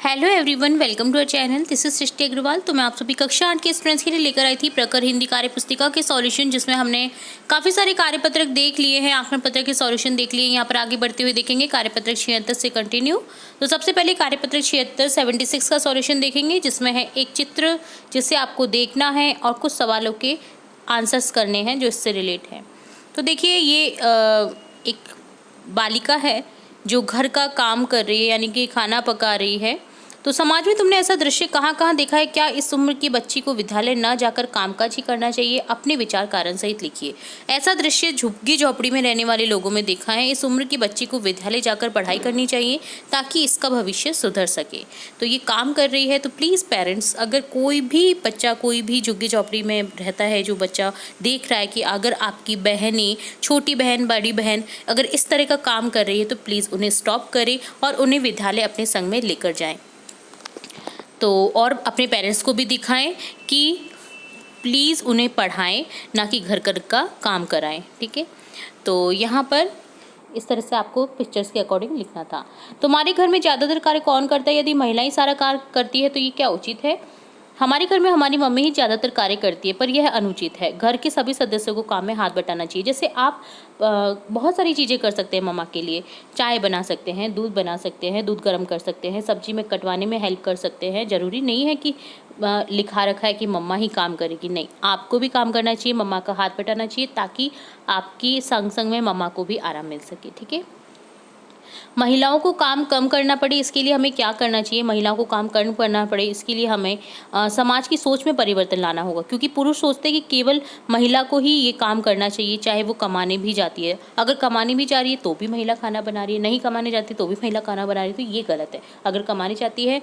Hello everyone, welcome to our channel. This is Srishti Agarwal. तो मैं आप सभी कक्षा 8 के स्टूडेंट्स के लिए लेकर आई थी प्रकर हिंदी कार्य पुस्तिका के सॉल्यूशन, जिसमें हमने काफ़ी सारे कार्यपत्रक देख लिए हैं, आंकड़न पत्रक के सॉल्यूशन देख लिए। यहाँ पर आगे बढ़ते हुए देखेंगे कार्यपत्रक 76 से कंटिन्यू। तो सबसे पहले कार्यपत्रक 76 का सॉल्यूशन देखेंगे, जिसमें है एक चित्र जिसे आपको देखना है और कुछ सवालों के आंसर्स करने हैं जो इससे रिलेट हैं। तो देखिए, ये एक बालिका है जो घर का काम कर रही है, यानी कि खाना पका रही है। तो समाज में तुमने ऐसा दृश्य कहाँ कहाँ देखा है? क्या इस उम्र की बच्ची को विद्यालय न जाकर कामकाज ही करना चाहिए? अपने विचार कारण सहित लिखिए। ऐसा दृश्य झुग्गी झोपड़ी में रहने वाले लोगों में देखा है। इस उम्र की बच्ची को विद्यालय जाकर पढ़ाई करनी चाहिए ताकि इसका भविष्य सुधर सके। तो ये काम कर रही है। तो प्लीज़ पेरेंट्स, अगर कोई भी बच्चा कोई भी झुग्गी झोपड़ी में रहता है, जो बच्चा देख रहा है कि अगर आपकी बहनें, छोटी बहन, बड़ी बहन अगर इस तरह का काम कर रही है, तो प्लीज़ उन्हें स्टॉप करें और उन्हें विद्यालय अपने संग में लेकर जाएं। तो और अपने पेरेंट्स को भी दिखाएं कि प्लीज़ उन्हें पढ़ाएं, ना कि घर का काम कराएं। ठीक है, तो यहाँ पर इस तरह से आपको पिक्चर्स के अकॉर्डिंग लिखना था। तुम्हारे घर में ज़्यादातर कार्य कौन करता है? यदि महिलाएं सारा कार्य करती है तो ये क्या उचित है? हमारे घर में हमारी मम्मी ही ज़्यादातर कार्य करती है, पर यह अनुचित है। घर के सभी सदस्यों को काम में हाथ बटाना चाहिए। जैसे आप बहुत सारी चीज़ें कर सकते हैं मम्मा के लिए। चाय बना सकते हैं, दूध बना सकते हैं, दूध गर्म कर सकते हैं, सब्जी में कटवाने में हेल्प कर सकते हैं। ज़रूरी नहीं है कि लिखा रखा है कि मम्मा ही काम करेगी। नहीं, आपको भी काम करना चाहिए, मम्मा का हाथ बटाना चाहिए, ताकि आपकी संग संग में मम्मा को भी आराम मिल सके। ठीक है, महिलाओं को काम कम करना पड़े, इसके लिए हमें क्या करना चाहिए? महिलाओं को काम कम करना पड़े, इसके लिए हमें समाज की सोच में परिवर्तन लाना होगा। क्योंकि पुरुष सोचते हैं कि केवल महिला को ही ये काम करना चाहिए, चाहे वो कमाने भी जाती है। अगर कमाने भी जा रही है तो भी महिला खाना बना रही है, नहीं कमाने जाती तो भी महिला खाना बना रही है, तो ये गलत है। अगर कमाने जाती है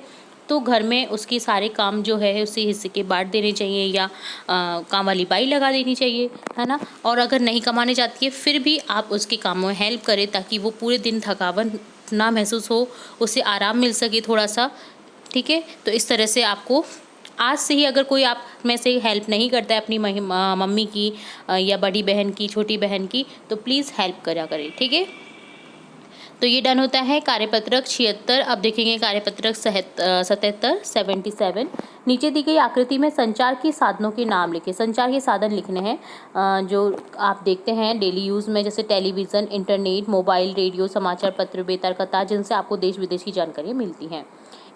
तो घर में उसके सारे काम जो है उसी हिस्से के बांट देने चाहिए, या काम वाली बाई लगा देनी चाहिए, है ना। और अगर नहीं कमाने जाती है फिर भी आप उसके कामों में हेल्प करें, ताकि वो पूरे दिन थकावन ना महसूस हो, उसे आराम मिल सके थोड़ा सा। ठीक है, तो इस तरह से आपको आज से ही, अगर कोई आप में से हेल्प नहीं करता है अपनी मम्मी की या बड़ी बहन की, छोटी बहन की, तो प्लीज़ हेल्प करा करें। ठीक है, तो ये डन होता है कार्यपत्रक 76। अब देखेंगे कार्यपत्रक 77। नीचे दी गई आकृति में संचार के साधनों के नाम लिखें। संचार के साधन लिखने हैं जो आप देखते हैं डेली यूज़ में, जैसे टेलीविज़न, इंटरनेट, मोबाइल, रेडियो, समाचार पत्र, बेतार कथा, जिनसे आपको देश विदेश की जानकारी मिलती है।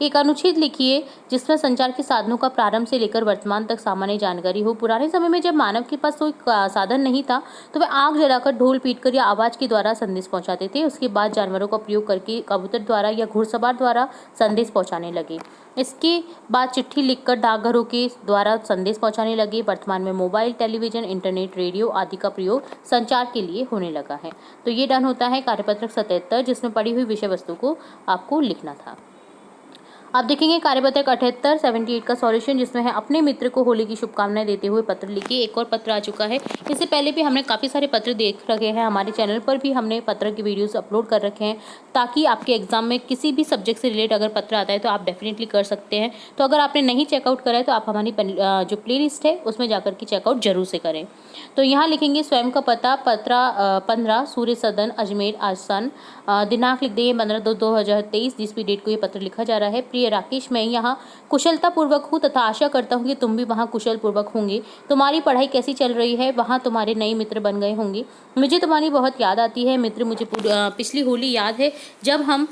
एक अनुच्छेद लिखिए जिसमें संचार के साधनों का प्रारंभ से लेकर वर्तमान तक सामान्य जानकारी हो। पुराने समय में जब मानव के पास कोई साधन नहीं था, तो वे आग जलाकर, ढोल पीटकर या आवाज के द्वारा संदेश पहुंचाते थे। उसके बाद जानवरों का प्रयोग करके कबूतर द्वारा या घुड़सवार द्वारा संदेश पहुंचाने लगे। इसके बाद चिट्ठी लिखकर डाकघरों के द्वारा संदेश पहुंचाने लगे। वर्तमान में मोबाइल, टेलीविजन, इंटरनेट, रेडियो आदि का प्रयोग संचार के लिए होने लगा है। तो ये डन होता है कार्यपत्रक 77, जिसमें पढ़ी हुई विषय वस्तु को आपको लिखना था। आप देखेंगे कार्यपत्रक 78 का सॉल्यूशन, जिसमें है अपने मित्र को होली की शुभकामनाएं देते हुए पत्र लिखिए। एक और पत्र आ चुका है, इससे पहले भी हमने काफ़ी सारे पत्र देख रखे हैं। हमारे चैनल पर भी हमने पत्र की वीडियोस अपलोड कर रखे हैं, ताकि आपके एग्जाम में किसी भी सब्जेक्ट से रिलेट अगर पत्र आता है तो आप डेफिनेटली कर सकते हैं। तो अगर आपने नहीं चेकआउट करा है तो आप हमारी जो प्ले लिस्ट है उसमें जाकर के चेकआउट जरूर से करें। तो यहाँ लिखेंगे स्वयं का पता, पत्र 15 सूर्य सदन, अजमेर, आसान। दिनांक लिख देंगे 15/2/2023, जिस भी डेट को ये पत्र लिखा जा रहा है। प्रिय राकेश, मैं यहाँ कुशलता पूर्वक हूँ तथा आशा करता हूँ कि तुम भी वहाँ कुशल पूर्वक होंगे। तुम्हारी पढ़ाई कैसी चल रही है? वहाँ तुम्हारे नए मित्र बन गए होंगे। मुझे तुम्हारी बहुत याद आती है मित्र। मुझे पिछली होली याद है जब हम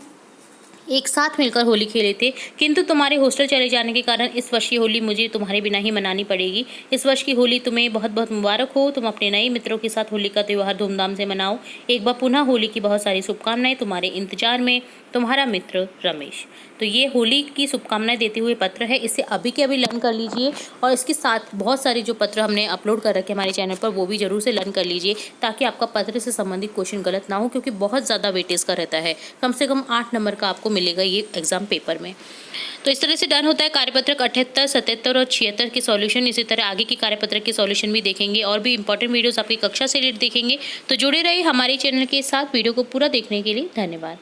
एक साथ मिलकर होली खेले थे, किंतु तुम्हारे हॉस्टल चले जाने के कारण इस वर्ष की होली मुझे तुम्हारे बिना ही मनानी पड़ेगी। इस वर्ष की होली तुम्हें बहुत बहुत मुबारक हो। तुम अपने नए मित्रों के साथ होली का त्यौहार धूमधाम से मनाओ। एक बार पुनः होली की बहुत सारी शुभकामनाएं। तुम्हारे इंतजार में तुम्हारा मित्र रमेश। तो ये होली की शुभकामनाएं देते हुए पत्र है, इसे अभी के अभी लर्न कर लीजिए। और इसके साथ बहुत सारे जो पत्र हमने अपलोड कर रखे हमारे चैनल पर, वो भी जरूर से लर्न कर लीजिए, ताकि आपका पत्र से संबंधित क्वेश्चन गलत ना हो, क्योंकि बहुत ज़्यादा वेटेज का रहता है। कम से कम 8 नंबर का आपको मिलेगा ये एग्जाम पेपर में। तो इस तरह से डन होता है कार्यपत्रक 78, 77 और 76 के सॉल्यूशन। इसी तरह आगे की कार्यपत्रक के सॉल्यूशन भी देखेंगे और भी इंपॉर्टेंट वीडियोस आपकी कक्षा से रिलेटेड देखेंगे। तो जुड़े रहिए हमारे चैनल के साथ। वीडियो को पूरा देखने के लिए धन्यवाद।